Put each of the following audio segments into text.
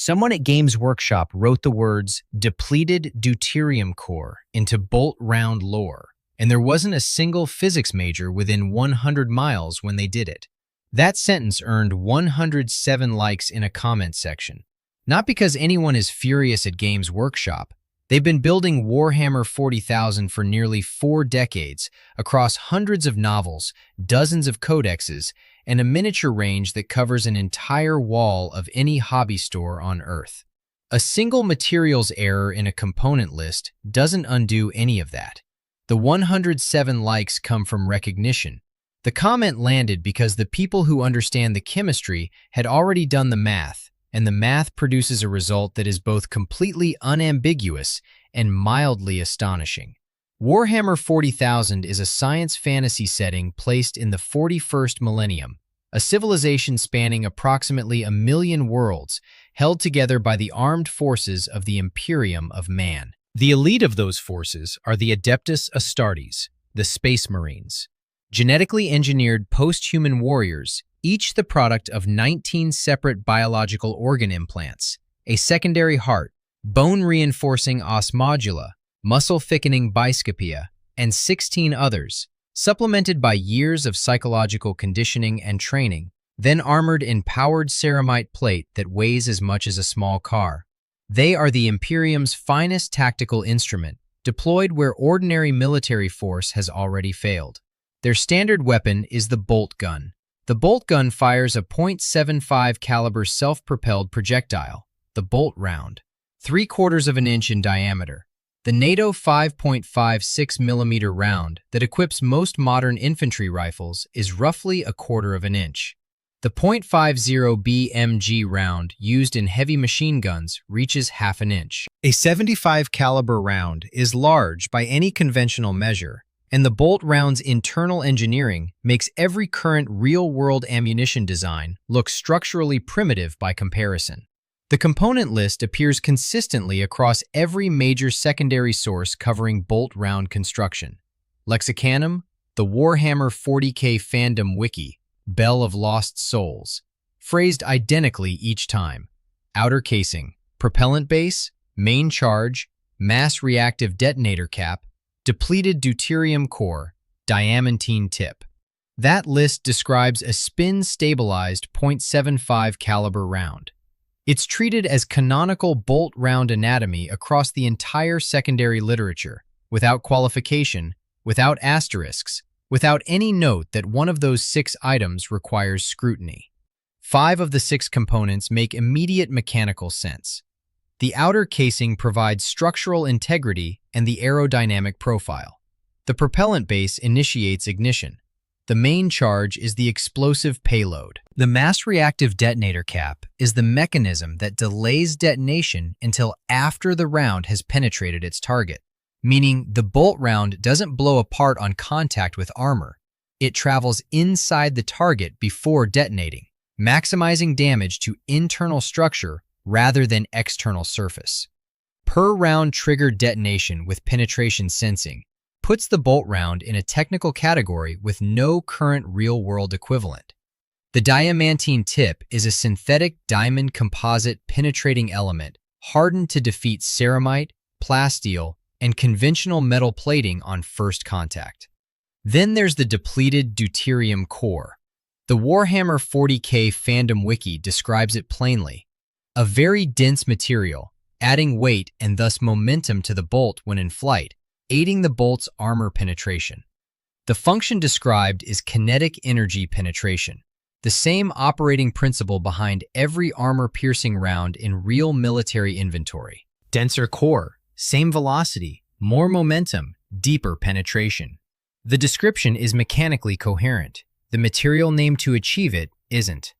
Someone at Games Workshop wrote the words depleted deuterium core into bolt-round lore, and there wasn't a single physics major within 100 miles when they did it. That sentence earned 107 likes in a comment section. Not because anyone is furious at Games Workshop. They've been building Warhammer 40,000 for nearly 4 decades, across hundreds of novels, dozens of codexes, and a miniature range that covers an entire wall of any hobby store on Earth. A single materials error in a component list doesn't undo any of that. The 107 likes come from recognition. The comment landed because the people who understand the chemistry had already done the math, and the math produces a result that is both completely unambiguous and mildly astonishing. Warhammer 40,000 is a science fantasy setting placed in the 41st millennium, a civilization spanning approximately 1 million worlds, held together by the armed forces of the Imperium of Man. The elite of those forces are the Adeptus Astartes, the Space Marines. Genetically engineered posthuman warriors, each the product of 19 separate biological organ implants, a secondary heart, bone-reinforcing ossmodula, muscle-thickening biscopea, and 16 others, supplemented by years of psychological conditioning and training, then armored in powered ceramite plate that weighs as much as a small car. They are the Imperium's finest tactical instrument, deployed where ordinary military force has already failed. Their standard weapon is the boltgun. The boltgun fires a .75 caliber self-propelled projectile, the bolt round, 3/4 of an inch in diameter. The NATO 5.56mm round that equips most modern infantry rifles is roughly 1/4 of an inch. The .50 BMG round used in heavy machine guns reaches 1/2 an inch. A 75 caliber round is large by any conventional measure, and the bolt round's internal engineering makes every current real-world ammunition design look structurally primitive by comparison. The component list appears consistently across every major secondary source covering bolt round construction. Lexicanum, the Warhammer 40K fandom wiki, Bell of Lost Souls, phrased identically each time. Outer casing, propellant base, main charge, mass reactive detonator cap, depleted deuterium core, diamantine tip. That list describes a spin-stabilized .75 caliber round. It's treated as canonical bolt round anatomy across the entire secondary literature, without qualification, without asterisks, without any note that one of those 6 items requires scrutiny. 5 of the 6 components make immediate mechanical sense. The outer casing provides structural integrity and the aerodynamic profile. The propellant base initiates ignition. The main charge is the explosive payload. The mass reactive detonator cap is the mechanism that delays detonation until after the round has penetrated its target, meaning the bolt round doesn't blow apart on contact with armor. It travels inside the target before detonating, maximizing damage to internal structure rather than external surface. Per round trigger detonation with penetration sensing puts the bolt round in a technical category with no current real-world equivalent. The diamantine tip is a synthetic diamond composite penetrating element hardened to defeat ceramite, plasteel, and conventional metal plating on first contact. Then there's the depleted deuterium core. The Warhammer 40K fandom wiki describes it plainly. A very dense material, adding weight and thus momentum to the bolt when in flight, aiding the bolt's armor penetration. The function described is kinetic energy penetration, the same operating principle behind every armor-piercing round in real military inventory. Denser core, same velocity, more momentum, deeper penetration. The description is mechanically coherent. The material named to achieve it isn't.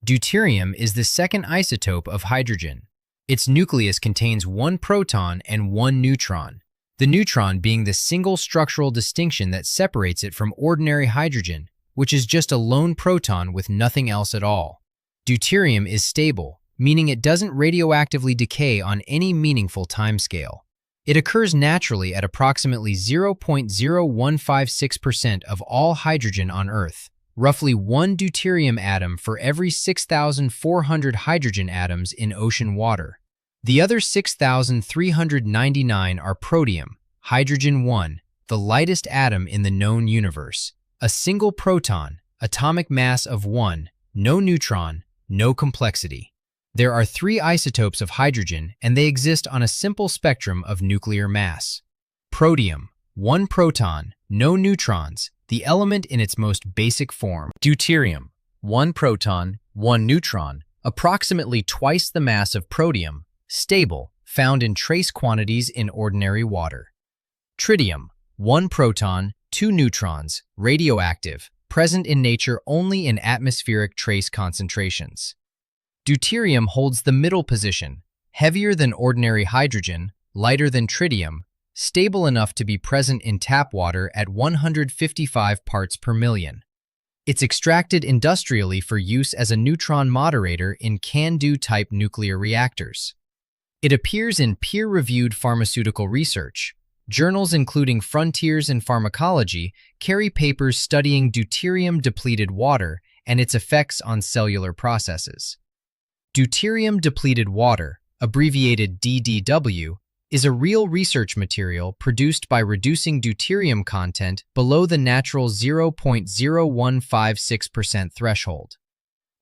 Deuterium is the second isotope of hydrogen. Its nucleus contains 1 proton and 1 neutron, the neutron being the single structural distinction that separates it from ordinary hydrogen, which is just a lone proton with nothing else at all. Deuterium is stable, meaning it doesn't radioactively decay on any meaningful timescale. It occurs naturally at approximately 0.0156% of all hydrogen on Earth, roughly 1 deuterium atom for every 6,400 hydrogen atoms in ocean water. The other 6,399 are protium, hydrogen 1, the lightest atom in the known universe. A single proton, atomic mass of 1, no neutron, no complexity. There are 3 isotopes of hydrogen, and they exist on a simple spectrum of nuclear mass. Protium, 1 proton, no neutrons, the element in its most basic form. Deuterium, 1 proton, 1 neutron, approximately twice the mass of protium, stable, found in trace quantities in ordinary water. Tritium, 1 proton, 2 neutrons, radioactive, present in nature only in atmospheric trace concentrations. Deuterium holds the middle position, heavier than ordinary hydrogen, lighter than tritium, stable enough to be present in tap water at 155 parts per million. It's extracted industrially for use as a neutron moderator in can-do type nuclear reactors. It appears in peer-reviewed pharmaceutical research. Journals including Frontiers in Pharmacology carry papers studying deuterium-depleted water and its effects on cellular processes. Deuterium-depleted water, abbreviated DDW, is a real research material produced by reducing deuterium content below the natural 0.0156% threshold.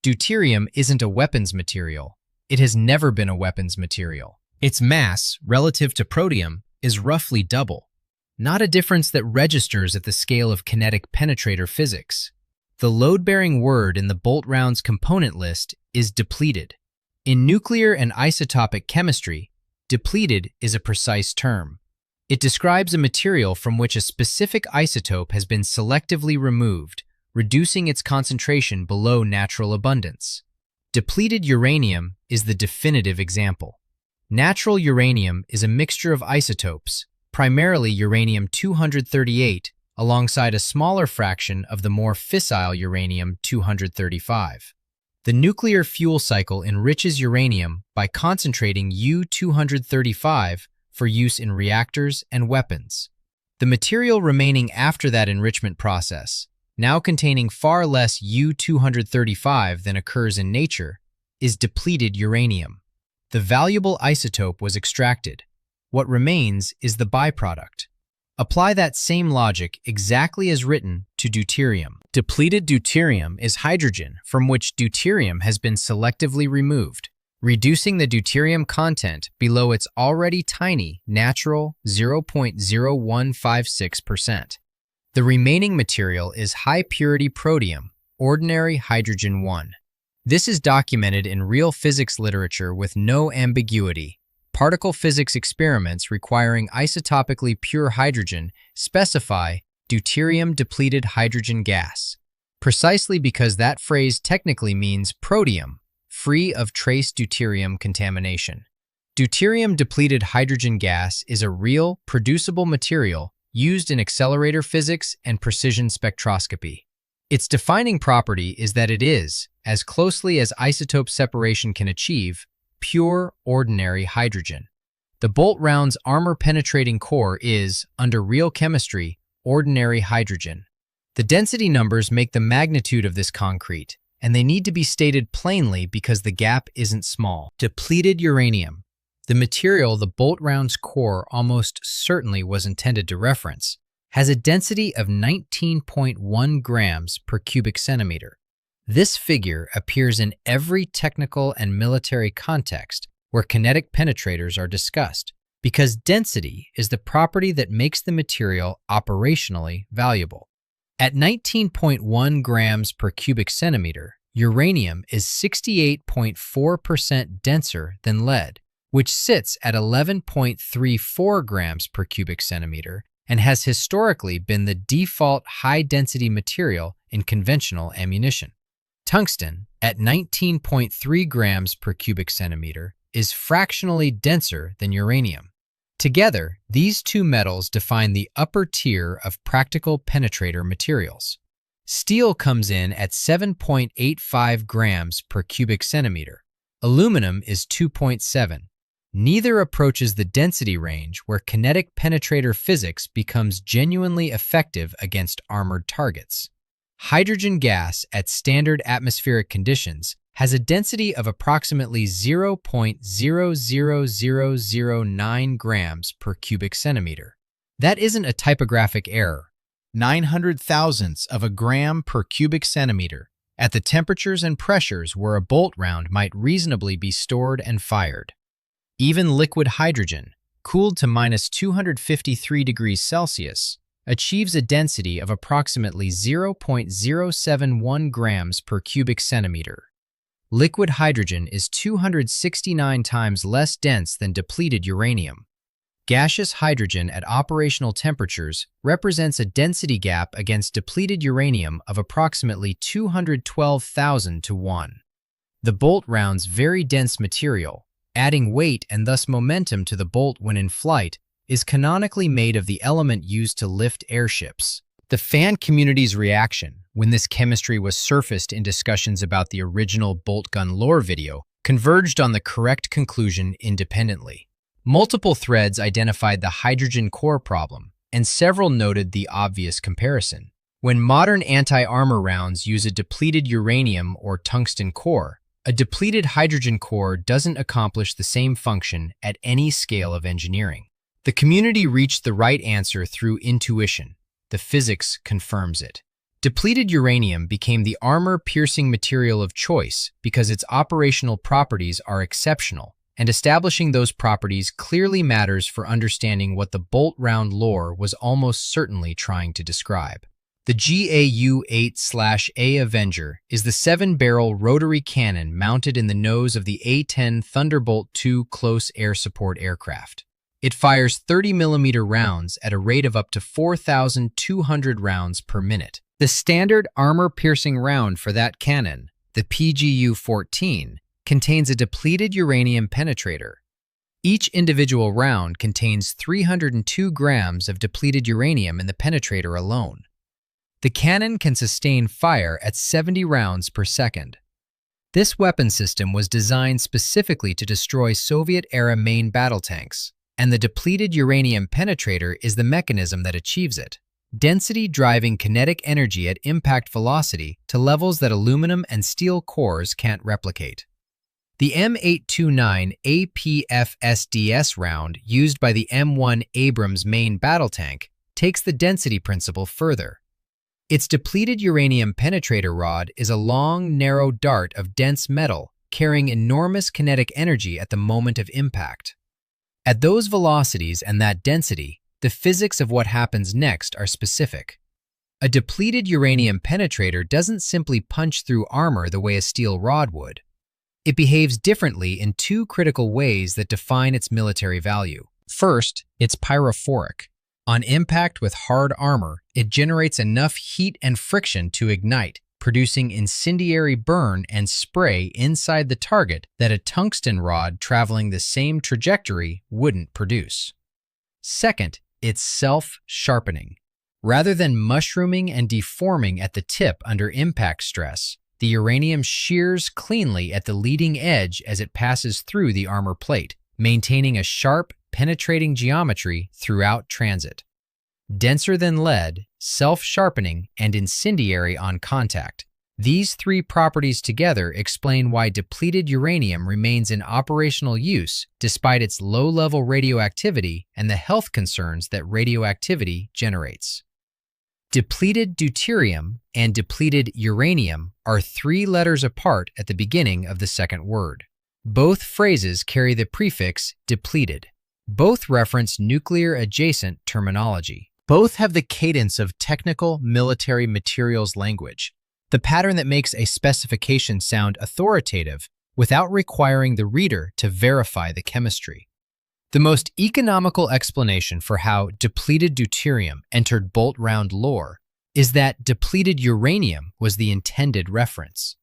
Deuterium isn't a weapons material. It has never been a weapons material. Its mass, relative to protium, is roughly double, not a difference that registers at the scale of kinetic penetrator physics. The load-bearing word in the bolt round's component list is depleted. In nuclear and isotopic chemistry, depleted is a precise term. It describes a material from which a specific isotope has been selectively removed, reducing its concentration below natural abundance. Depleted uranium is the definitive example. Natural uranium is a mixture of isotopes, primarily uranium-238, alongside a smaller fraction of the more fissile uranium-235. The nuclear fuel cycle enriches uranium by concentrating U-235 for use in reactors and weapons. The material remaining after that enrichment process, now containing far less U-235 than occurs in nature, is depleted uranium. The valuable isotope was extracted. What remains is the byproduct. Apply that same logic exactly as written to deuterium. Depleted deuterium is hydrogen from which deuterium has been selectively removed, reducing the deuterium content below its already tiny natural 0.0156%. The remaining material is high-purity protium, ordinary hydrogen 1. This is documented in real physics literature with no ambiguity. Particle physics experiments requiring isotopically pure hydrogen specify deuterium-depleted hydrogen gas, precisely because that phrase technically means protium, free of trace deuterium contamination. Deuterium-depleted hydrogen gas is a real, producible material used in accelerator physics and precision spectroscopy. Its defining property is that it is, as closely as isotope separation can achieve, pure, ordinary hydrogen. The bolt round's armor-penetrating core is, under real chemistry, ordinary hydrogen. The density numbers make the magnitude of this concrete, and they need to be stated plainly because the gap isn't small. Depleted uranium, the material the bolt round's core almost certainly was intended to reference, has a density of 19.1 grams per cubic centimeter. This figure appears in every technical and military context where kinetic penetrators are discussed, because density is the property that makes the material operationally valuable. At 19.1 grams per cubic centimeter, uranium is 68.4% denser than lead, which sits at 11.34 grams per cubic centimeter and has historically been the default high-density material in conventional ammunition. Tungsten, at 19.3 grams per cubic centimeter, is fractionally denser than uranium. Together, these two metals define the upper tier of practical penetrator materials. Steel comes in at 7.85 grams per cubic centimeter. Aluminum is 2.7. Neither approaches the density range where kinetic penetrator physics becomes genuinely effective against armored targets. Hydrogen gas at standard atmospheric conditions has a density of approximately 0.00009 grams per cubic centimeter. That isn't a typographic error. 900 thousandths of a gram per cubic centimeter at the temperatures and pressures where a bolt round might reasonably be stored and fired. Even liquid hydrogen, cooled to -253 degrees Celsius, achieves a density of approximately 0.071 grams per cubic centimeter. Liquid hydrogen is 269 times less dense than depleted uranium. Gaseous hydrogen at operational temperatures represents a density gap against depleted uranium of approximately 212,000 to 1. The bolt round's very dense material, adding weight and thus momentum to the bolt when in flight, is canonically made of the element used to lift airships. The fan community's reaction when this chemistry was surfaced in discussions about the original boltgun lore video converged on the correct conclusion independently. Multiple threads identified the hydrogen core problem, and several noted the obvious comparison. When modern anti-armor rounds use a depleted uranium or tungsten core, a depleted hydrogen core doesn't accomplish the same function at any scale of engineering. The community reached the right answer through intuition. The physics confirms it. Depleted uranium became the armor-piercing material of choice because its operational properties are exceptional, and establishing those properties clearly matters for understanding what the bolt round lore was almost certainly trying to describe. The GAU-8/A Avenger is the 7-barrel rotary cannon mounted in the nose of the A-10 Thunderbolt II close air support aircraft. It fires 30mm rounds at a rate of up to 4,200 rounds per minute. The standard armor-piercing round for that cannon, the PGU-14, contains a depleted uranium penetrator. Each individual round contains 302 grams of depleted uranium in the penetrator alone. The cannon can sustain fire at 70 rounds per second. This weapon system was designed specifically to destroy Soviet-era main battle tanks, and the depleted uranium penetrator is the mechanism that achieves it. Density driving kinetic energy at impact velocity to levels that aluminum and steel cores can't replicate. The M829 APFSDS round used by the M1 Abrams main battle tank takes the density principle further. Its depleted uranium penetrator rod is a long, narrow dart of dense metal carrying enormous kinetic energy at the moment of impact. At those velocities and that density, the physics of what happens next are specific. A depleted uranium penetrator doesn't simply punch through armor the way a steel rod would. It behaves differently in two critical ways that define its military value. First, it's pyrophoric. On impact with hard armor, it generates enough heat and friction to ignite, producing incendiary burn and spray inside the target that a tungsten rod traveling the same trajectory wouldn't produce. Second, it's self-sharpening. Rather than mushrooming and deforming at the tip under impact stress, the uranium shears cleanly at the leading edge as it passes through the armor plate, maintaining a sharp, penetrating geometry throughout transit. Denser than lead, self-sharpening, and incendiary on contact. These three properties together explain why depleted uranium remains in operational use despite its low-level radioactivity and the health concerns that radioactivity generates. Depleted deuterium and depleted uranium are 3 letters apart at the beginning of the second word. Both phrases carry the prefix depleted. Both reference nuclear-adjacent terminology. Both have the cadence of technical military materials language, the pattern that makes a specification sound authoritative without requiring the reader to verify the chemistry. The most economical explanation for how depleted deuterium entered bolt round lore is that depleted uranium was the intended reference.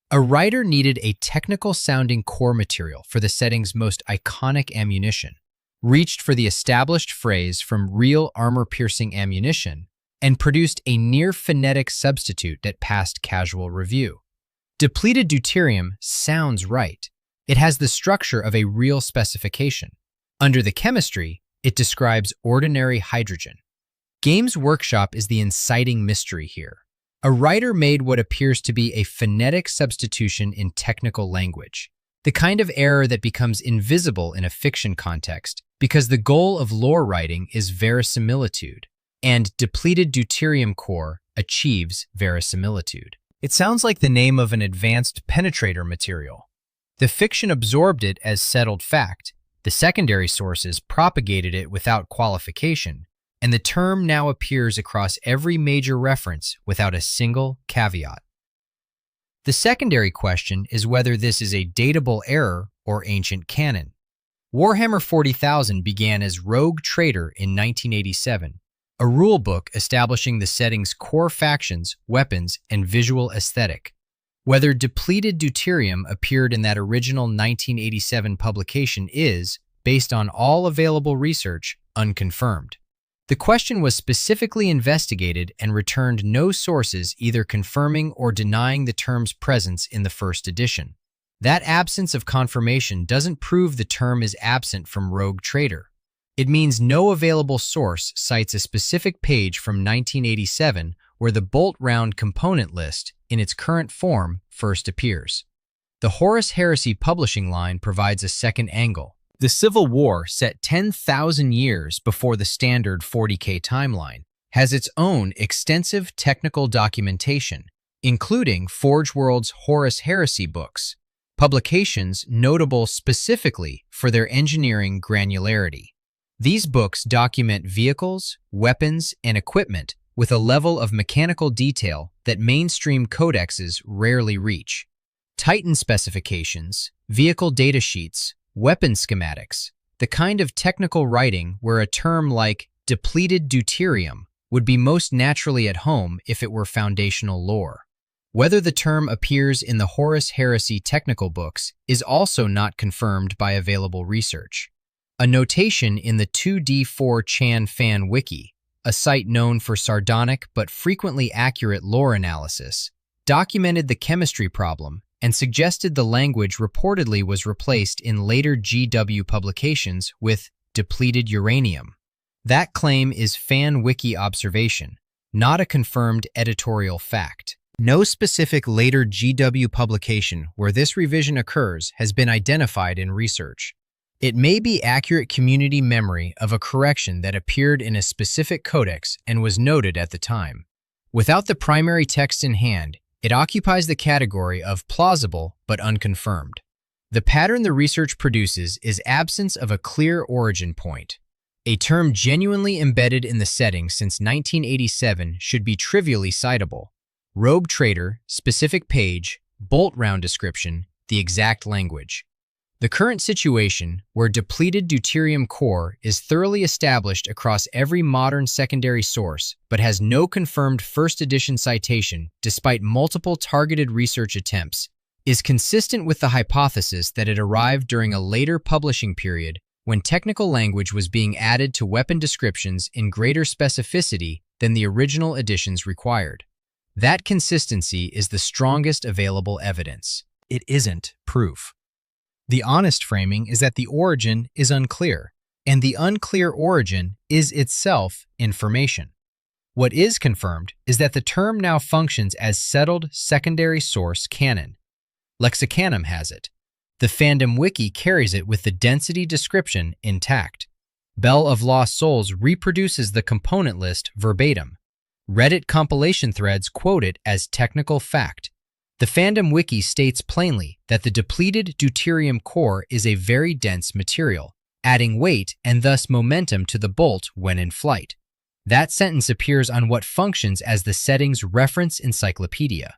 A writer needed a technical-sounding core material for the setting's most iconic ammunition, reached for the established phrase from real armor-piercing ammunition, and produced a near-phonetic substitute that passed casual review. Depleted deuterium sounds right. It has the structure of a real specification. Under the chemistry, it describes ordinary hydrogen. Games Workshop is the inciting mystery here. A writer made what appears to be a phonetic substitution in technical language, the kind of error that becomes invisible in a fiction context because the goal of lore writing is verisimilitude, and depleted deuterium core achieves verisimilitude. It sounds like the name of an advanced penetrator material. The fiction absorbed it as settled fact, the secondary sources propagated it without qualification, and the term now appears across every major reference without a single caveat. The secondary question is whether this is a datable error or ancient canon. Warhammer 40,000 began as Rogue Trader in 1987, a rulebook establishing the setting's core factions, weapons, and visual aesthetic. Whether depleted deuterium appeared in that original 1987 publication is, based on all available research, unconfirmed. The question was specifically investigated and returned no sources either confirming or denying the term's presence in the first edition. That absence of confirmation doesn't prove the term is absent from Rogue Trader. It means no available source cites a specific page from 1987 where the bolt round component list, in its current form, first appears. The Horus Heresy publishing line provides a second angle. The Civil War, set 10,000 years before the standard 40K timeline, has its own extensive technical documentation, including Forge World's Horus Heresy books, publications notable specifically for their engineering granularity. These books document vehicles, weapons, and equipment with a level of mechanical detail that mainstream codexes rarely reach. Titan specifications, vehicle datasheets, weapon schematics, the kind of technical writing where a term like depleted deuterium would be most naturally at home if it were foundational lore. Whether the term appears in the Horus Heresy technical books is also not confirmed by available research. A notation in the 2D4 Chan Fan Wiki, a site known for sardonic but frequently accurate lore analysis, documented the chemistry problem and suggested the language reportedly was replaced in later GW publications with depleted uranium. That claim is fan wiki observation, not a confirmed editorial fact. No specific later GW publication where this revision occurs has been identified in research. It may be accurate community memory of a correction that appeared in a specific codex and was noted at the time. Without the primary text in hand, it occupies the category of plausible but unconfirmed. The pattern the research produces is absence of a clear origin point. A term genuinely embedded in the setting since 1987 should be trivially citable. Rogue Trader, specific page, bolt round description, the exact language. The current situation, where depleted deuterium core is thoroughly established across every modern secondary source but has no confirmed first edition citation despite multiple targeted research attempts, is consistent with the hypothesis that it arrived during a later publishing period when technical language was being added to weapon descriptions in greater specificity than the original editions required. That consistency is the strongest available evidence. It isn't proof. The honest framing is that the origin is unclear, and the unclear origin is itself information. What is confirmed is that the term now functions as settled secondary source canon. Lexicanum has it. The fandom wiki carries it with the density description intact. Bell of Lost Souls reproduces the component list verbatim. Reddit compilation threads quote it as technical fact. The fandom wiki states plainly that the depleted deuterium core is a very dense material, adding weight and thus momentum to the bolt when in flight. That sentence appears on what functions as the setting's reference encyclopedia.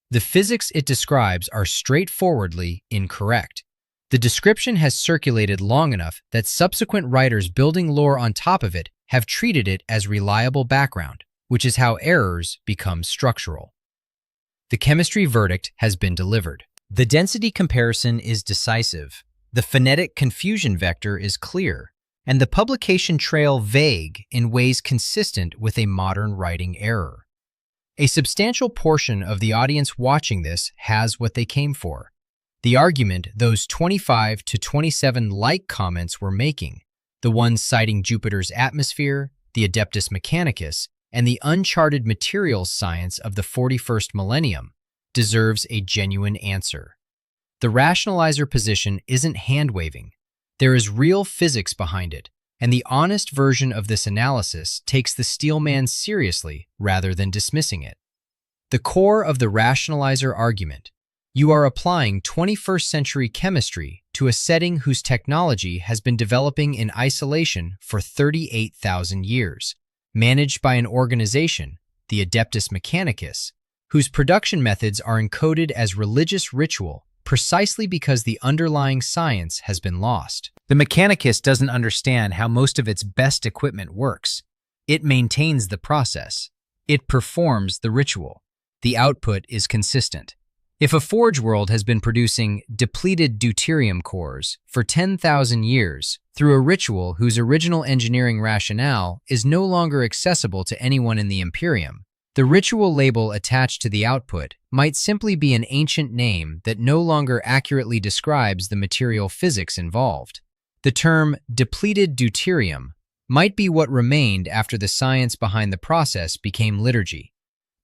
The physics it describes are straightforwardly incorrect. The description has circulated long enough that subsequent writers building lore on top of it have treated it as reliable background, which is how errors become structural. The chemistry verdict has been delivered. The density comparison is decisive, the phonetic confusion vector is clear, and the publication trail vague in ways consistent with a modern writing error. A substantial portion of the audience watching this has what they came for. The argument those 25 to 27 like comments were making, the ones citing Jupiter's atmosphere, the Adeptus Mechanicus, and the uncharted materials science of the 41st millennium deserves a genuine answer. The rationalizer position isn't hand-waving. There is real physics behind it, and the honest version of this analysis takes the steelman seriously rather than dismissing it. The core of the rationalizer argument: you are applying 21st century chemistry to a setting whose technology has been developing in isolation for 38,000 years, managed by an organization, the Adeptus Mechanicus, whose production methods are encoded as religious ritual precisely because the underlying science has been lost. The Mechanicus doesn't understand how most of its best equipment works. It maintains the process. It performs the ritual. The output is consistent. If a forge world has been producing depleted deuterium cores for 10,000 years through a ritual whose original engineering rationale is no longer accessible to anyone in the Imperium, the ritual label attached to the output might simply be an ancient name that no longer accurately describes the material physics involved. The term depleted deuterium might be what remained after the science behind the process became liturgy.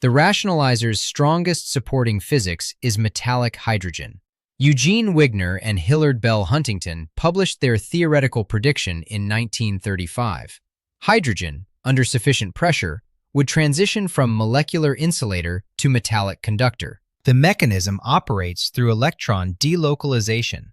The rationalizer's strongest supporting physics is metallic hydrogen. Eugene Wigner and Hillard Bell Huntington published their theoretical prediction in 1935. Hydrogen, under sufficient pressure, would transition from molecular insulator to metallic conductor. The mechanism operates through electron delocalization.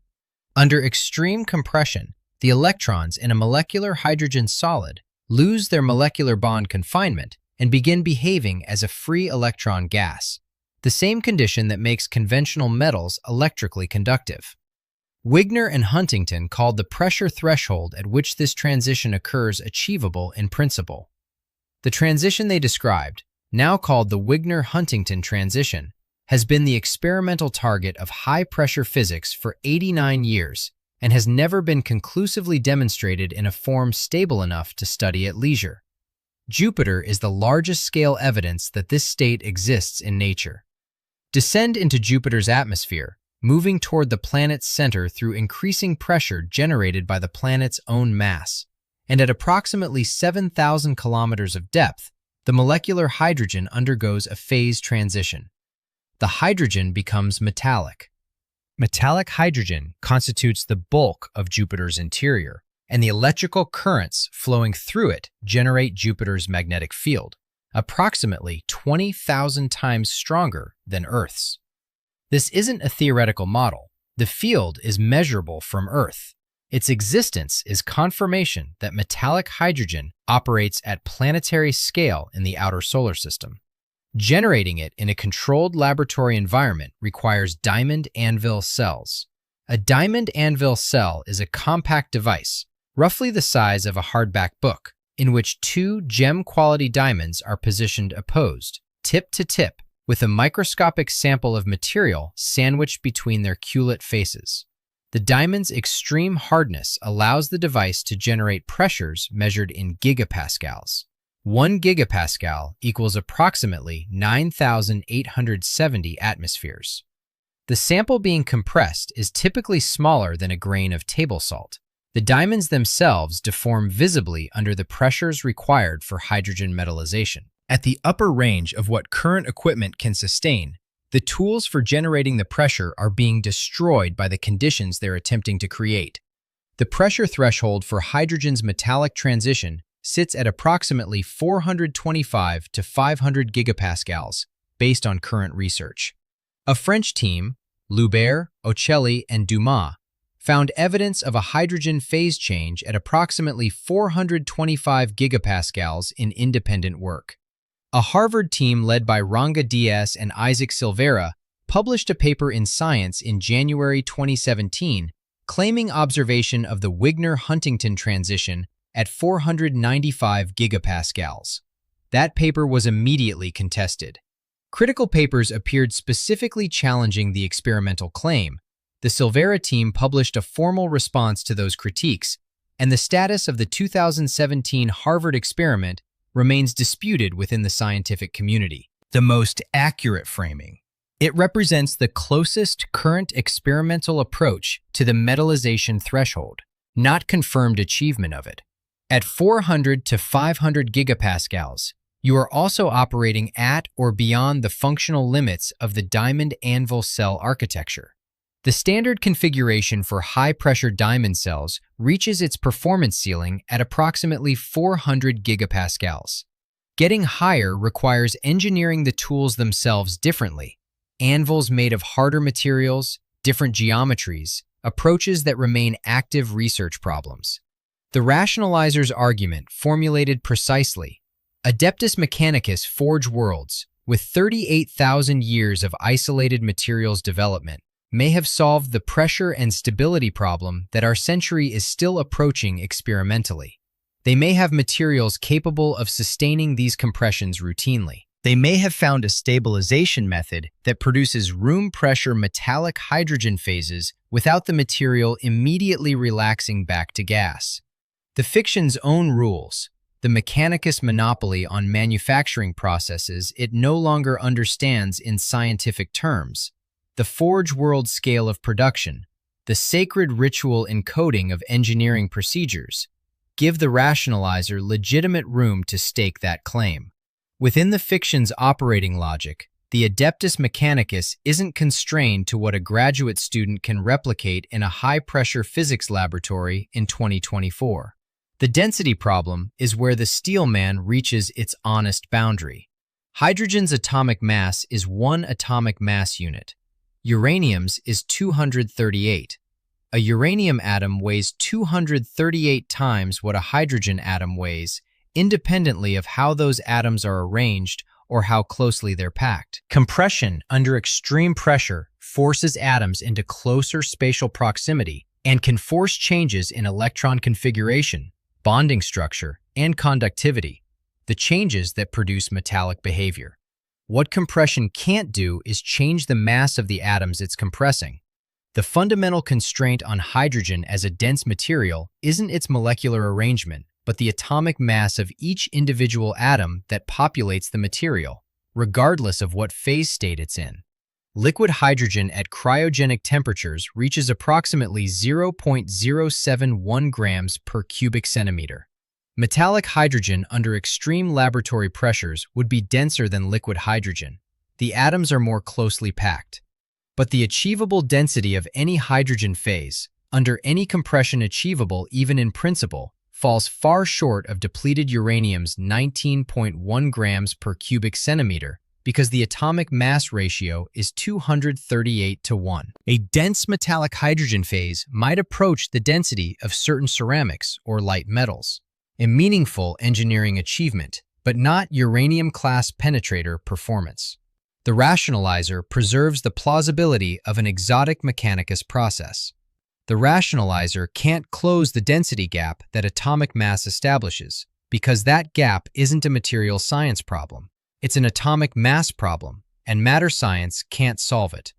Under extreme compression, the electrons in a molecular hydrogen solid lose their molecular bond confinement and begin behaving as a free electron gas, the same condition that makes conventional metals electrically conductive. Wigner and Huntington called the pressure threshold at which this transition occurs achievable in principle. The transition they described, now called the Wigner-Huntington transition, has been the experimental target of high-pressure physics for 89 years and has never been conclusively demonstrated in a form stable enough to study at leisure. Jupiter is the largest scale evidence that this state exists in nature. Descend into Jupiter's atmosphere, moving toward the planet's center through increasing pressure generated by the planet's own mass. And at approximately 7,000 kilometers of depth, the molecular hydrogen undergoes a phase transition. The hydrogen becomes metallic. Metallic hydrogen constitutes the bulk of Jupiter's interior, and the electrical currents flowing through it generate Jupiter's magnetic field, approximately 20,000 times stronger than Earth's. This isn't a theoretical model. The field is measurable from Earth. Its existence is confirmation that metallic hydrogen operates at planetary scale in the outer solar system. Generating it in a controlled laboratory environment requires diamond anvil cells. A diamond anvil cell is a compact device, roughly the size of a hardback book, in which two gem-quality diamonds are positioned opposed, tip to tip, with a microscopic sample of material sandwiched between their culet faces. The diamond's extreme hardness allows the device to generate pressures measured in gigapascals. 1 gigapascal equals approximately 9,870 atmospheres. The sample being compressed is typically smaller than a grain of table salt. The diamonds themselves deform visibly under the pressures required for hydrogen metallization. At the upper range of what current equipment can sustain, the tools for generating the pressure are being destroyed by the conditions they're attempting to create. The pressure threshold for hydrogen's metallic transition sits at approximately 425 to 500 gigapascals, based on current research. A French team, Loubert, Ocelli, and Dumas, found evidence of a hydrogen phase change at approximately 425 gigapascals in independent work. A Harvard team led by Ranga Diaz and Isaac Silveira published a paper in Science in January 2017 claiming observation of the Wigner-Huntington transition at 495 gigapascals. That paper was immediately contested. Critical papers appeared specifically challenging the experimental claim. The Silveira team published a formal response to those critiques, and the status of the 2017 Harvard experiment remains disputed within the scientific community. The most accurate framing. It represents the closest current experimental approach to the metallization threshold, not confirmed achievement of it. At 400 to 500 gigapascals, You are also operating at or beyond the functional limits of the diamond anvil cell architecture. The standard configuration for high-pressure diamond cells reaches its performance ceiling at approximately 400 gigapascals. Getting higher requires engineering the tools themselves differently. Anvils made of harder materials, different geometries, approaches that remain active research problems. The rationalizer's argument formulated precisely. Adeptus Mechanicus forge worlds, with 38,000 years of isolated materials development, may have solved the pressure and stability problem that our century is still approaching experimentally. They may have materials capable of sustaining these compressions routinely. They may have found a stabilization method that produces room pressure metallic hydrogen phases without the material immediately relaxing back to gas. The fiction's own rules, the Mechanicus monopoly on manufacturing processes it no longer understands in scientific terms, the forge world scale of production, the sacred ritual encoding of engineering procedures, give the rationalizer legitimate room to stake that claim. Within the fiction's operating logic, the Adeptus Mechanicus isn't constrained to what a graduate student can replicate in a high-pressure physics laboratory in 2024. The density problem is where the steelman reaches its honest boundary. Hydrogen's atomic mass is 1 atomic mass unit. Uranium's is 238. A uranium atom weighs 238 times what a hydrogen atom weighs, independently of how those atoms are arranged or how closely they're packed. Compression under extreme pressure forces atoms into closer spatial proximity and can force changes in electron configuration, bonding structure, and conductivity, the changes that produce metallic behavior. What compression can't do is change the mass of the atoms it's compressing. The fundamental constraint on hydrogen as a dense material isn't its molecular arrangement, but the atomic mass of each individual atom that populates the material, regardless of what phase state it's in. Liquid hydrogen at cryogenic temperatures reaches approximately 0.071 grams per cubic centimeter. Metallic hydrogen under extreme laboratory pressures would be denser than liquid hydrogen. The atoms are more closely packed. But the achievable density of any hydrogen phase, under any compression achievable even in principle, falls far short of depleted uranium's 19.1 grams per cubic centimeter, because the atomic mass ratio is 238 to 1. A dense metallic hydrogen phase might approach the density of certain ceramics or light metals, a meaningful engineering achievement, but not uranium-class penetrator performance. The rationalizer preserves the plausibility of an exotic Mechanicus process. The rationalizer can't close the density gap that atomic mass establishes, because that gap isn't a material science problem. It's an atomic mass problem, and matter science can't solve it.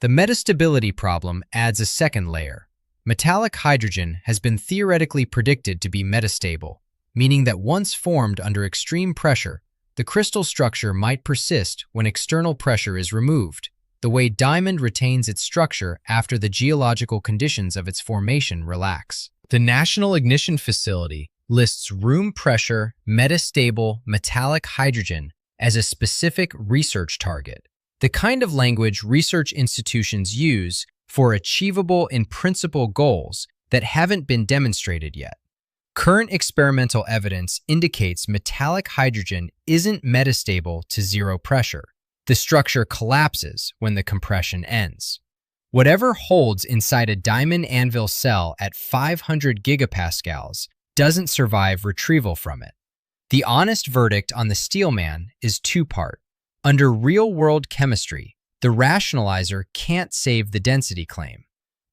The metastability problem adds a second layer. Metallic hydrogen has been theoretically predicted to be metastable, meaning that once formed under extreme pressure, the crystal structure might persist when external pressure is removed, the way diamond retains its structure after the geological conditions of its formation relax. The National Ignition Facility lists room pressure, metastable, metallic hydrogen as a specific research target, the kind of language research institutions use for achievable in principle goals that haven't been demonstrated yet. Current experimental evidence indicates metallic hydrogen isn't metastable to zero pressure. The structure collapses when the compression ends. Whatever holds inside a diamond anvil cell at 500 gigapascals doesn't survive retrieval from it. The honest verdict on the steelman is two-part. Under real-world chemistry, the rationalizer can't save the density claim.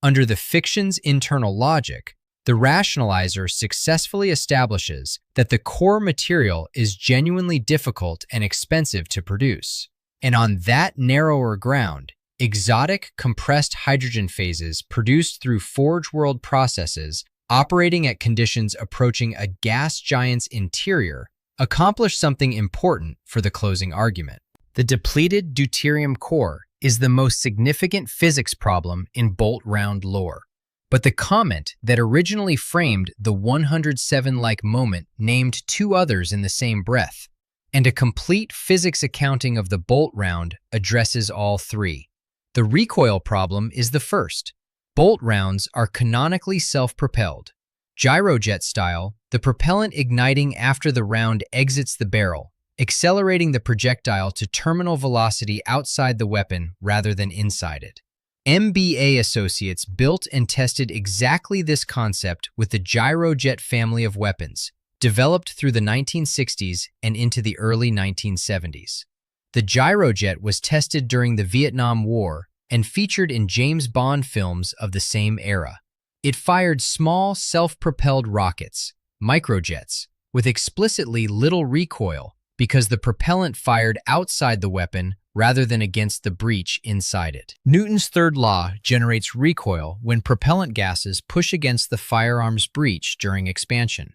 Under the fiction's internal logic, the rationalizer successfully establishes that the core material is genuinely difficult and expensive to produce. And on that narrower ground, exotic compressed hydrogen phases produced through forge world processes operating at conditions approaching a gas giant's interior accomplish something important for the closing argument. The depleted deuterium core is the most significant physics problem in bolt-round lore. But the comment that originally framed the 107-like moment named two others in the same breath, and a complete physics accounting of the bolt round addresses all three. The recoil problem is the first. Bolt rounds are canonically self-propelled. Gyrojet style, the propellant igniting after the round exits the barrel, accelerating the projectile to terminal velocity outside the weapon rather than inside it. MBA Associates built and tested exactly this concept with the Gyrojet family of weapons, developed through the 1960s and into the early 1970s. The Gyrojet was tested during the Vietnam War and featured in James Bond films of the same era. It fired small, self-propelled rockets, microjets, with explicitly little recoil because the propellant fired outside the weapon rather than against the breech inside it. Newton's third law generates recoil when propellant gases push against the firearm's breech during expansion.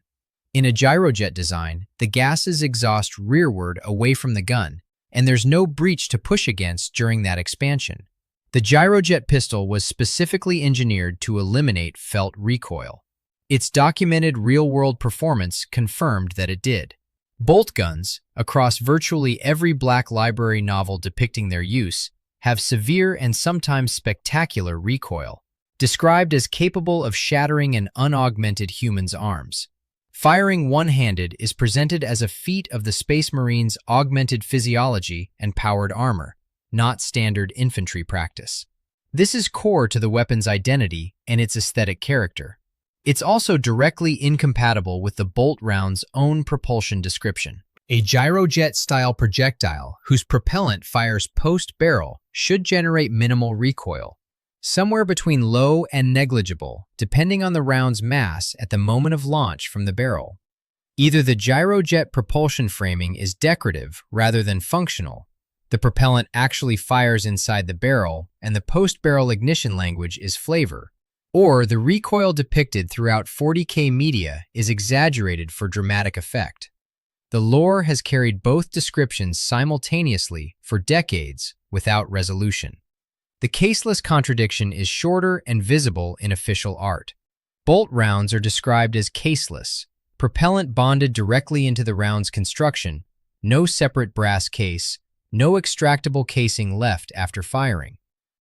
In a gyrojet design, the gases exhaust rearward away from the gun, and there's no breech to push against during that expansion. The gyrojet pistol was specifically engineered to eliminate felt recoil. Its documented real-world performance confirmed that it did. Bolt guns, across virtually every Black Library novel depicting their use, have severe and sometimes spectacular recoil, described as capable of shattering an unaugmented human's arms. Firing one-handed is presented as a feat of the Space Marines' augmented physiology and powered armor, not standard infantry practice. This is core to the weapon's identity and its aesthetic character. It's also directly incompatible with the bolt round's own propulsion description. A gyrojet-style projectile whose propellant fires post-barrel should generate minimal recoil, somewhere between low and negligible, depending on the round's mass at the moment of launch from the barrel. Either the gyrojet propulsion framing is decorative rather than functional, the propellant actually fires inside the barrel, and the post-barrel ignition language is flavor, or the recoil depicted throughout 40K media is exaggerated for dramatic effect. The lore has carried both descriptions simultaneously for decades without resolution. The caseless contradiction is shorter and visible in official art. Bolt rounds are described as caseless, propellant bonded directly into the round's construction, no separate brass case, no extractable casing left after firing.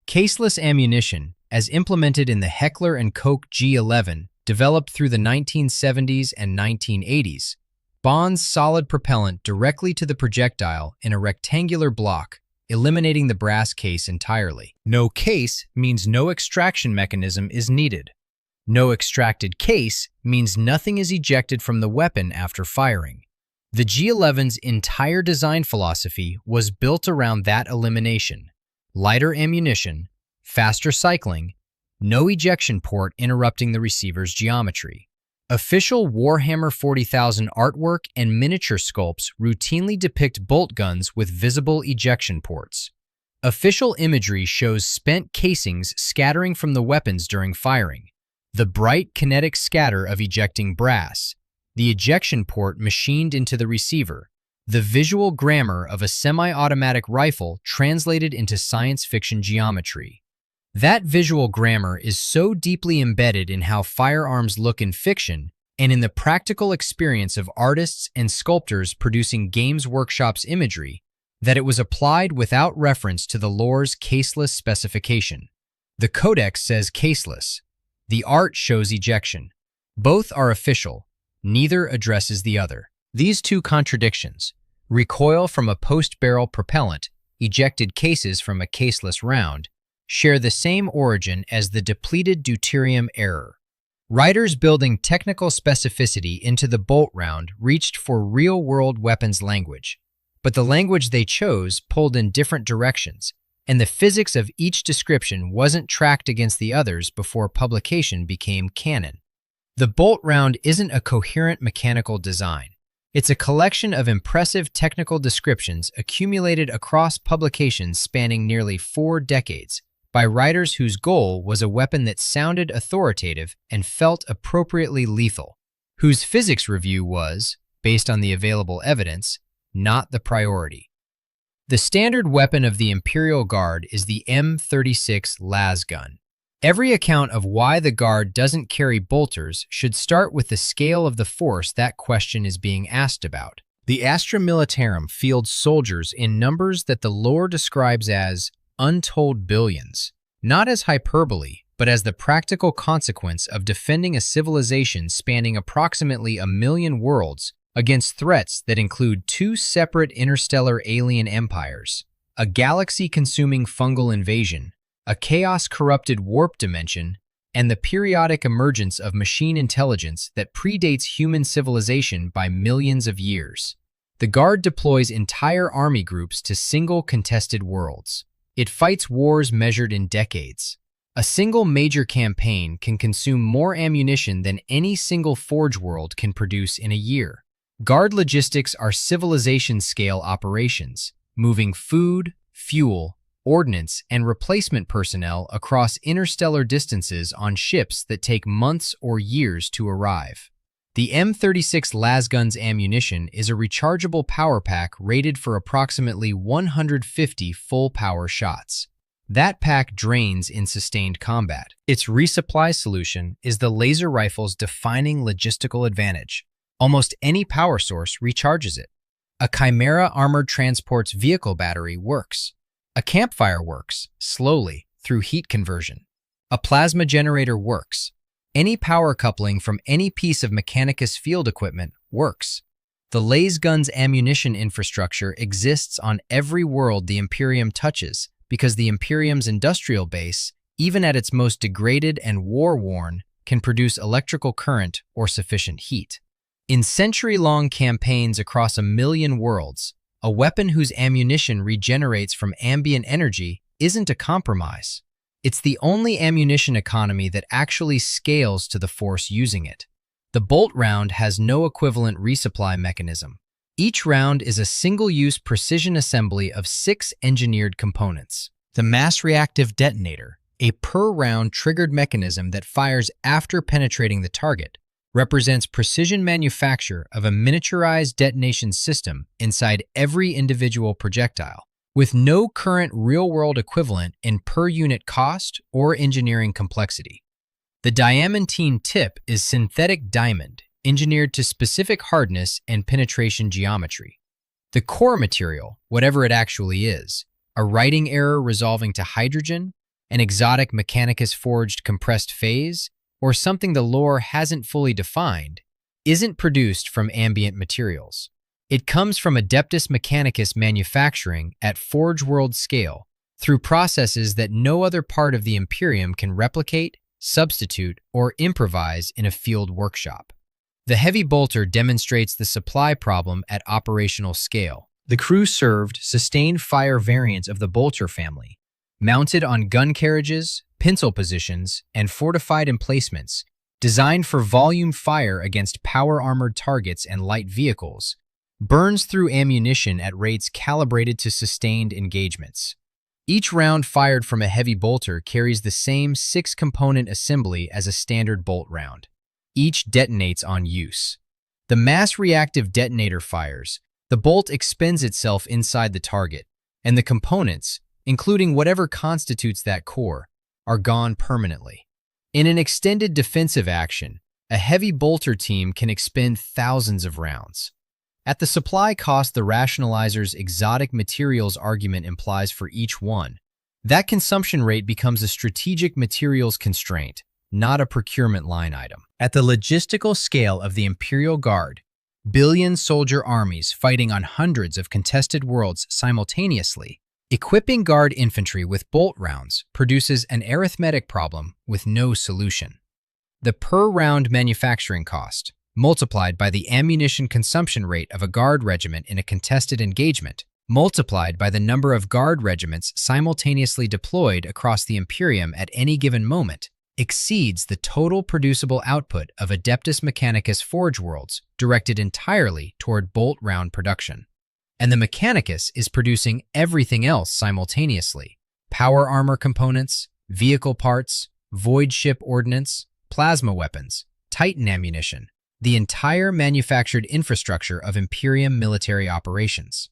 Caseless ammunition, as implemented in the Heckler & Koch G11, developed through the 1970s and 1980s, bonds solid propellant directly to the projectile in a rectangular block, eliminating the brass case entirely. No case means no extraction mechanism is needed. No extracted case means nothing is ejected from the weapon after firing. The G11's entire design philosophy was built around that elimination. Lighter ammunition, faster cycling, no ejection port interrupting the receiver's geometry. Official Warhammer 40,000 artwork and miniature sculpts routinely depict bolt guns with visible ejection ports. Official imagery shows spent casings scattering from the weapons during firing, the bright kinetic scatter of ejecting brass, the ejection port machined into the receiver, the visual grammar of a semi-automatic rifle translated into science fiction geometry. That visual grammar is so deeply embedded in how firearms look in fiction and in the practical experience of artists and sculptors producing Games Workshop's imagery that it was applied without reference to the lore's caseless specification. The codex says caseless. The art shows ejection. Both are official. Neither addresses the other. These two contradictions, recoil from a post-barrel propellant, ejected cases from a caseless round, share the same origin as the depleted deuterium error. Writers building technical specificity into the bolt round reached for real-world weapons language, but the language they chose pulled in different directions, and the physics of each description wasn't tracked against the others before publication became canon. The bolt round isn't a coherent mechanical design. It's a collection of impressive technical descriptions accumulated across publications spanning nearly 4 decades by writers whose goal was a weapon that sounded authoritative and felt appropriately lethal, whose physics review was, based on the available evidence, not the priority. The standard weapon of the Imperial Guard is the M36 las gun. Every account of why the Guard doesn't carry bolters should start with the scale of the force that question is being asked about. The Astra Militarum fields soldiers in numbers that the lore describes as untold billions, not as hyperbole, but as the practical consequence of defending a civilization spanning approximately 1,000,000 worlds against threats that include two separate interstellar alien empires, a galaxy-consuming fungal invasion, a chaos-corrupted warp dimension, and the periodic emergence of machine intelligence that predates human civilization by millions of years. The Guard deploys entire army groups to single contested worlds. It fights wars measured in decades. A single major campaign can consume more ammunition than any single Forge world can produce in a year. Guard logistics are civilization-scale operations, moving food, fuel, ordnance, and replacement personnel across interstellar distances on ships that take months or years to arrive. The M36 lasgun's ammunition is a rechargeable power pack rated for approximately 150 full-power shots. That pack drains in sustained combat. Its resupply solution is the laser rifle's defining logistical advantage. Almost any power source recharges it. A Chimera armored transport's vehicle battery works. A campfire works, slowly, through heat conversion. A plasma generator works. Any power coupling from any piece of Mechanicus field equipment works. The lasgun's ammunition infrastructure exists on every world the Imperium touches because the Imperium's industrial base, even at its most degraded and war-worn, can produce electrical current or sufficient heat. In century-long campaigns across 1,000,000 worlds, a weapon whose ammunition regenerates from ambient energy isn't a compromise. It's the only ammunition economy that actually scales to the force using it. The bolt round has no equivalent resupply mechanism. Each round is a single-use precision assembly of 6 engineered components. The mass-reactive detonator, a per-round triggered mechanism that fires after penetrating the target, represents precision manufacture of a miniaturized detonation system inside every individual projectile, with no current real-world equivalent in per-unit cost or engineering complexity. The diamantine tip is synthetic diamond, engineered to specific hardness and penetration geometry. The core material, whatever it actually is, a writing error resolving to hydrogen, an exotic Mechanicus forged compressed phase, or something the lore hasn't fully defined, isn't produced from ambient materials. It comes from Adeptus Mechanicus manufacturing at Forge World scale through processes that no other part of the Imperium can replicate, substitute, or improvise in a field workshop. The heavy bolter demonstrates the supply problem at operational scale. The crew served sustained fire variants of the bolter family, mounted on gun carriages, pintle positions, and fortified emplacements, designed for volume fire against power-armored targets and light vehicles, burns through ammunition at rates calibrated to sustained engagements. Each round fired from a heavy bolter carries the same 6-component assembly as a standard bolt round. Each detonates on use. The mass-reactive detonator fires, the bolt expends itself inside the target, and the components, including whatever constitutes that core, are gone permanently. In an extended defensive action, a heavy bolter team can expend thousands of rounds. At the supply cost the rationalizer's exotic materials argument implies for each one, that consumption rate becomes a strategic materials constraint, not a procurement line item. At the logistical scale of the Imperial Guard, billion-soldier armies fighting on hundreds of contested worlds simultaneously, equipping Guard infantry with bolt rounds produces an arithmetic problem with no solution. The per-round manufacturing cost, multiplied by the ammunition consumption rate of a Guard regiment in a contested engagement, multiplied by the number of Guard regiments simultaneously deployed across the Imperium at any given moment, exceeds the total producible output of Adeptus Mechanicus Forge worlds directed entirely toward bolt round production. And the Mechanicus is producing everything else simultaneously: power armor components, vehicle parts, void ship ordnance, plasma weapons, Titan ammunition, the entire manufactured infrastructure of Imperium military operations.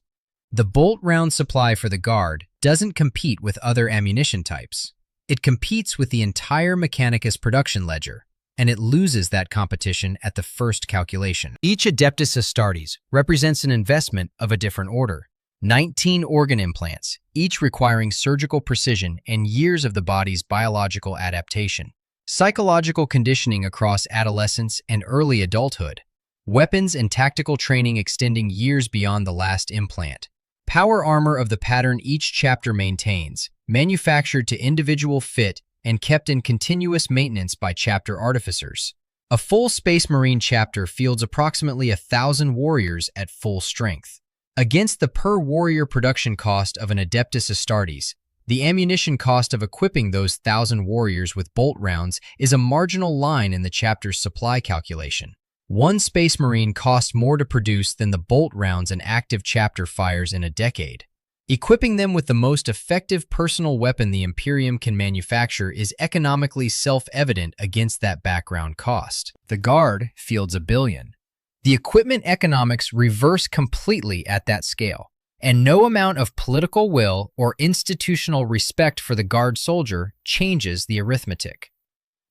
The bolt round supply for the Guard doesn't compete with other ammunition types. It competes with the entire Mechanicus production ledger, and it loses that competition at the first calculation. Each Adeptus Astartes represents an investment of a different order. 19 organ implants, each requiring surgical precision and years of the body's biological adaptation. Psychological conditioning across adolescence and early adulthood. Weapons and tactical training extending years beyond the last implant. Power armor of the pattern each chapter maintains, manufactured to individual fit and kept in continuous maintenance by chapter artificers. A full Space Marine chapter fields approximately 1,000 warriors at full strength. Against the per-warrior production cost of an Adeptus Astartes, the ammunition cost of equipping those 1,000 warriors with bolt rounds is a marginal line in the chapter's supply calculation. One Space Marine costs more to produce than the bolt rounds an active chapter fires in a decade. Equipping them with the most effective personal weapon the Imperium can manufacture is economically self-evident against that background cost. The Guard fields $1 billion. The equipment economics reverse completely at that scale, and no amount of political will or institutional respect for the Guard soldier changes the arithmetic.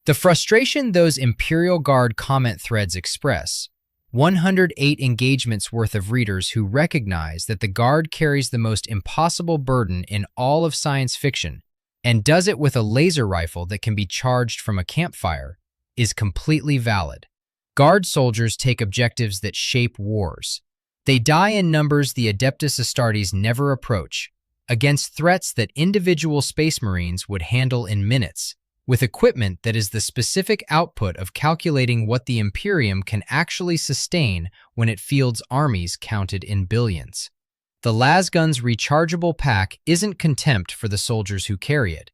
The frustration those Imperial Guard comment threads express, 108 engagements worth of readers who recognize that the Guard carries the most impossible burden in all of science fiction and does it with a laser rifle that can be charged from a campfire, is completely valid. Guard soldiers take objectives that shape wars. They die in numbers the Adeptus Astartes never approach, against threats that individual Space Marines would handle in minutes, with equipment that is the specific output of calculating what the Imperium can actually sustain when it fields armies counted in billions. The lasgun's rechargeable pack isn't contempt for the soldiers who carry it.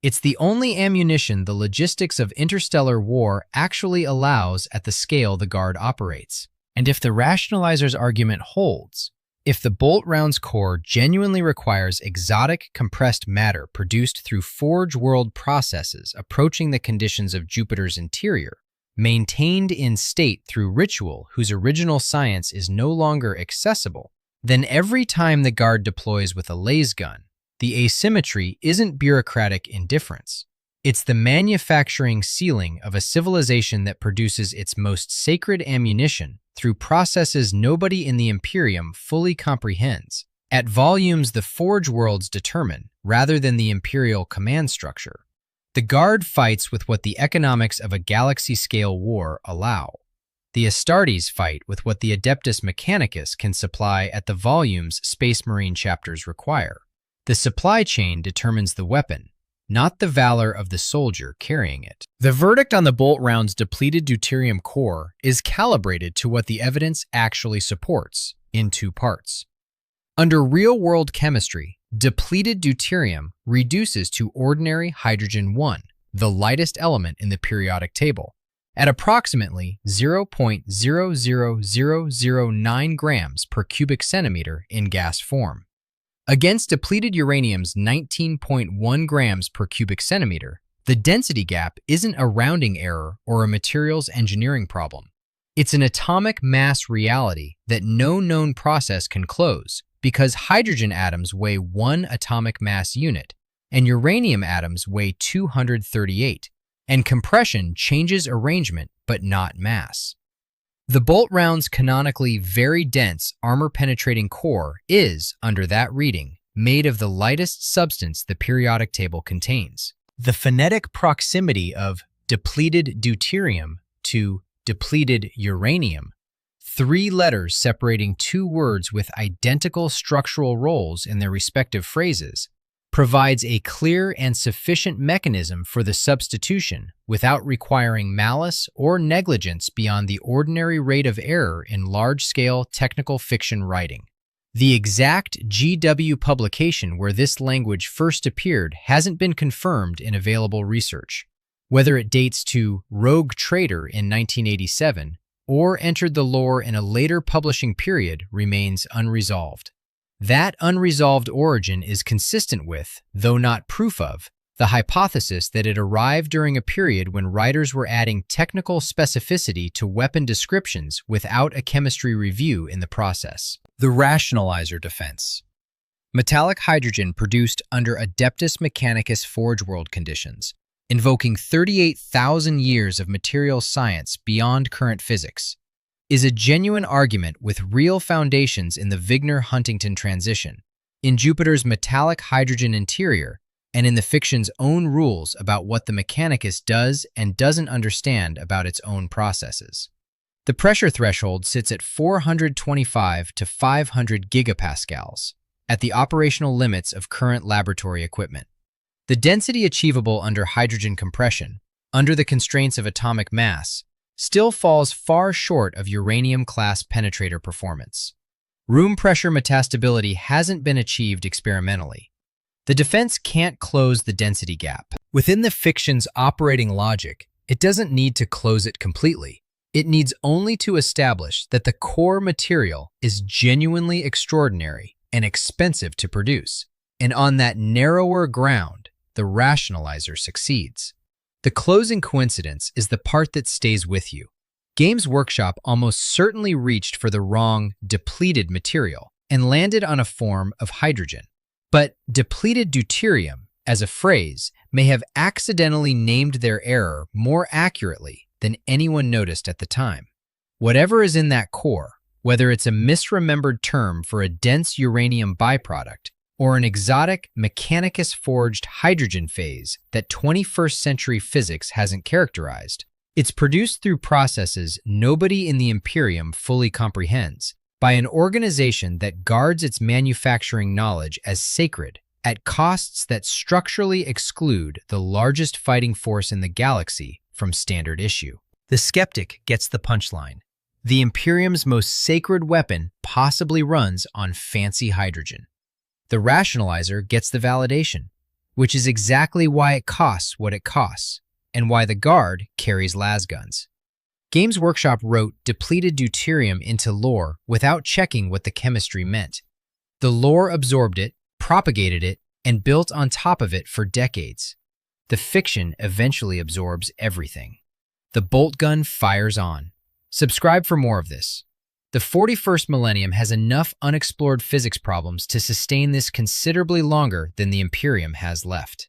It's the only ammunition the logistics of interstellar war actually allows at the scale the Guard operates. And if the rationalizer's argument holds, if the bolt rounds core genuinely requires exotic compressed matter produced through Forge World processes approaching the conditions of Jupiter's interior, maintained in state through ritual whose original science is no longer accessible, then every time the Guard deploys with a lasgun, the asymmetry isn't bureaucratic indifference. It's the manufacturing ceiling of a civilization that produces its most sacred ammunition through processes nobody in the Imperium fully comprehends, at volumes the Forge Worlds determine, rather than the Imperial command structure. The Guard fights with what the economics of a galaxy-scale war allow. The Astartes fight with what the Adeptus Mechanicus can supply at the volumes Space Marine chapters require. The supply chain determines the weapon, not the valor of the soldier carrying it. The verdict on the bolt round's depleted deuterium core is calibrated to what the evidence actually supports, in 2 parts. Under real-world chemistry, depleted deuterium reduces to ordinary hydrogen-1, the lightest element in the periodic table, at approximately 0.00009 grams per cubic centimeter in gas form. Against depleted uranium's 19.1 grams per cubic centimeter, the density gap isn't a rounding error or a materials engineering problem. It's an atomic mass reality that no known process can close because hydrogen atoms weigh 1 atomic mass unit and uranium atoms weigh 238, and compression changes arrangement but not mass. The bolt round's canonically very dense, armor-penetrating core is, under that reading, made of the lightest substance the periodic table contains. The phonetic proximity of depleted deuterium to depleted uranium, 3 letters separating 2 words with identical structural roles in their respective phrases, provides a clear and sufficient mechanism for the substitution without requiring malice or negligence beyond the ordinary rate of error in large-scale technical fiction writing. The exact GW publication where this language first appeared hasn't been confirmed in available research. Whether it dates to Rogue Trader in 1987 or entered the lore in a later publishing period remains unresolved. That unresolved origin is consistent with, though not proof of, the hypothesis that it arrived during a period when writers were adding technical specificity to weapon descriptions without a chemistry review in the process. The rationalizer defense. Metallic hydrogen produced under Adeptus Mechanicus Forge World conditions, invoking 38,000 years of material science beyond current physics, is a genuine argument with real foundations in the Wigner-Huntington transition, in Jupiter's metallic hydrogen interior, and in the fiction's own rules about what the mechanicus does and doesn't understand about its own processes. The pressure threshold sits at 425 to 500 gigapascals, at the operational limits of current laboratory equipment. The density achievable under hydrogen compression, under the constraints of atomic mass, still falls far short of uranium-class penetrator performance. Room pressure metastability hasn't been achieved experimentally. The defense can't close the density gap. Within the fiction's operating logic, it doesn't need to close it completely. It needs only to establish that the core material is genuinely extraordinary and expensive to produce, and on that narrower ground, the rationalizer succeeds. The closing coincidence is the part that stays with you. Games Workshop almost certainly reached for the wrong, depleted material and landed on a form of hydrogen. But depleted deuterium, as a phrase, may have accidentally named their error more accurately than anyone noticed at the time. Whatever is in that core, whether it's a misremembered term for a dense uranium byproduct or an exotic mechanicus-forged hydrogen phase that 21st century physics hasn't characterized, it's produced through processes nobody in the Imperium fully comprehends, by an organization that guards its manufacturing knowledge as sacred at costs that structurally exclude the largest fighting force in the galaxy from standard issue. The skeptic gets the punchline. The Imperium's most sacred weapon possibly runs on fancy hydrogen. The rationalizer gets the validation, which is exactly why it costs what it costs, and why the Guard carries lasguns. Games Workshop wrote depleted deuterium into lore without checking what the chemistry meant. The lore absorbed it, propagated it, and built on top of it for decades. The fiction eventually absorbs everything. The boltgun fires on. Subscribe for more of this. The 41st millennium has enough unexplored physics problems to sustain this considerably longer than the Imperium has left.